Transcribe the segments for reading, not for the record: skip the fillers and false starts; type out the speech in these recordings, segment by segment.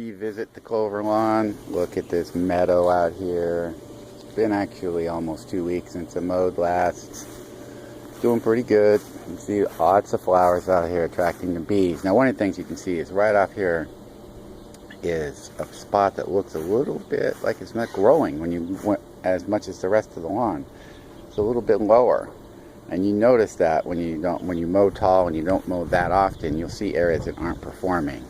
revisit the clover lawn. Look at this meadow out here. It's been actually almost 2 weeks since I mowed last. It's doing pretty good. You can see lots of flowers out here attracting the bees. Now one of the things you can see is right off here is a spot that looks a little bit like it's not growing when you went as much as the rest of the lawn. It's a little bit lower. And you notice that when you mow tall and you don't mow that often, you'll see areas that aren't performing.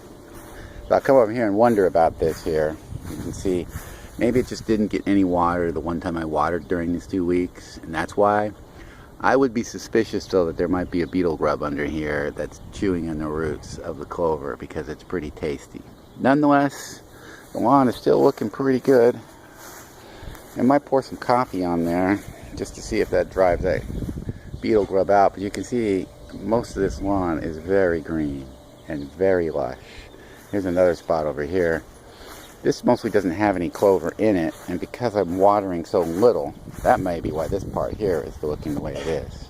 So I'll come over here and wonder about this here. You can see maybe it just didn't get any water the one time I watered during these 2 weeks, and that's why. I would be suspicious though that there might be a beetle grub under here that's chewing on the roots of the clover because it's pretty tasty. Nonetheless, the lawn is still looking pretty good. I might pour some coffee on there just to see if that drives that beetle grub out, but you can see most of this lawn is very green and very lush. Here's another spot over here. This mostly doesn't have any clover in it, and because I'm watering so little, that may be why this part here is looking the way it is.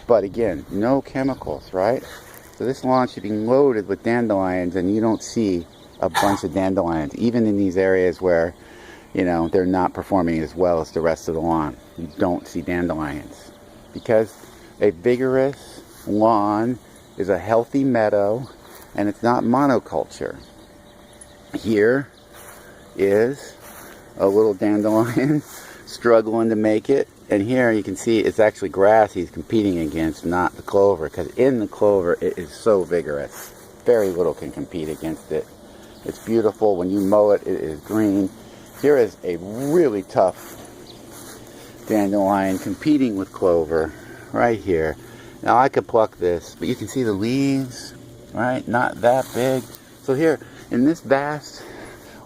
But again, no chemicals, right? So this lawn should be loaded with dandelions, and you don't see a bunch of dandelions, even in these areas where, you know, they're not performing as well as the rest of the lawn. You don't see dandelions. Because a vigorous lawn is a healthy meadow, and it's not monoculture. Here is a little dandelion struggling to make it, and here you can see it's actually grass he's competing against, not the clover, because in the clover it is so vigorous. Very little can compete against it. It's beautiful. When you mow it, it is green. Here is a really tough dandelion competing with clover right here. Now I could pluck this, but you can see the leaves, right? Not that big. So here in this vast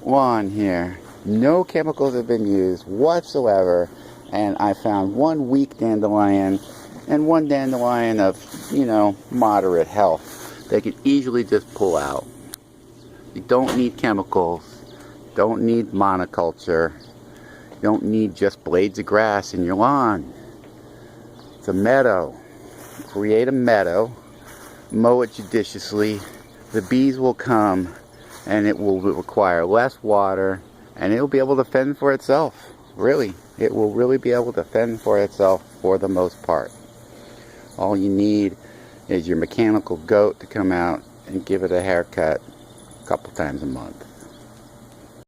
lawn here, no chemicals have been used whatsoever, and I found one weak dandelion and one dandelion of, you know, moderate health. They could easily just pull out. You don't need chemicals, don't need monoculture. You don't need just blades of grass in your lawn. It's a meadow. Create a meadow, mow it judiciously. The bees will come, and it will require less water, and it will be able to fend for itself. Really, it will really be able to fend for itself for the most part. All you need is your mechanical goat to come out and give it a haircut a couple times a month.